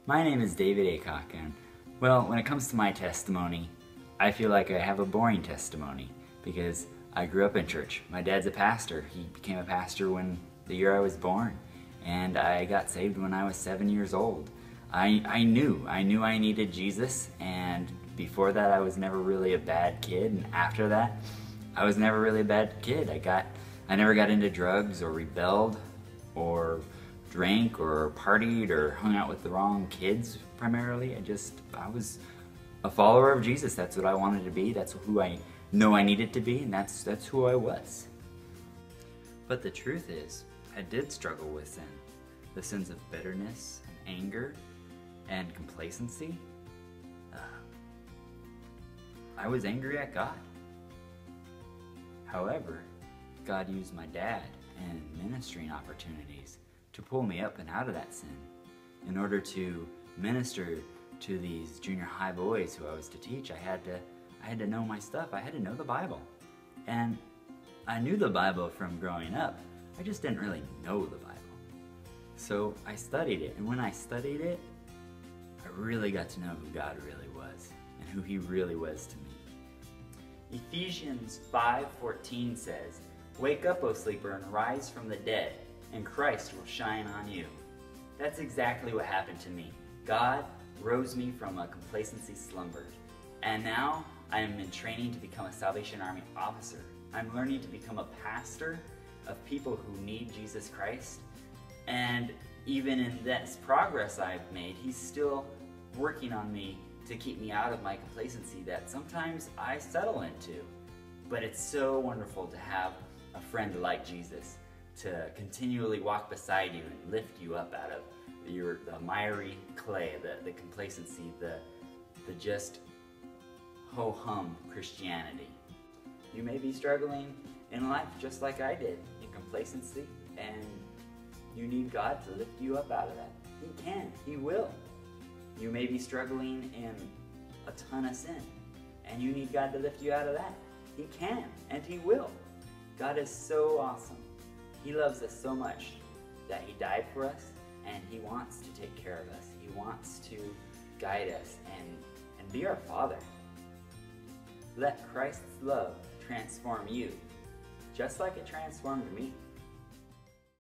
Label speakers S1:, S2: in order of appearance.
S1: My name is David Aycock, and well, when it comes to my testimony, I feel like I have a boring testimony because I grew up in church. My dad's a pastor. He became a pastor when the year I was born, and I got saved when I was 7 years old. I knew I needed Jesus, and before that I was never really a bad kid, and after that I was never really a bad kid. I never got into drugs or rebelled or drank or partied or hung out with the wrong kids primarily. I was a follower of Jesus. That's what I wanted to be. That's who I know I needed to be, and that's who I was. But the truth is, I did struggle with sin. The sins of bitterness and anger and complacency. I was angry at God. However, God used my dad and ministering opportunities to pull me up and out of that sin in order to minister to these junior high boys who I was to teach. I had to know my stuff. I had to know the Bible. And I knew the Bible from growing up. I just didn't really know the Bible. So I studied it, and when I studied it, I really got to know who God really was and who He really was to me. Ephesians 5:14 says, "Wake up, O sleeper, and rise from the dead, and Christ will shine on you." That's exactly what happened to me. God rose me from a complacency slumber, and now I am in training to become a Salvation Army officer. I'm learning to become a pastor of people who need Jesus Christ, and even in this progress I've made, He's still working on me to keep me out of my complacency that sometimes I settle into. But it's so wonderful to have a friend like Jesus to continually walk beside you and lift you up out of the miry clay, the complacency, the just ho-hum Christianity. You may be struggling in life just like I did, in complacency, and you need God to lift you up out of that. He can, He will. You may be struggling in a ton of sin, and you need God to lift you out of that. He can, and He will. God is so awesome. He loves us so much that He died for us, and He wants to take care of us. He wants to guide us and be our Father. Let Christ's love transform you, just like it transformed me.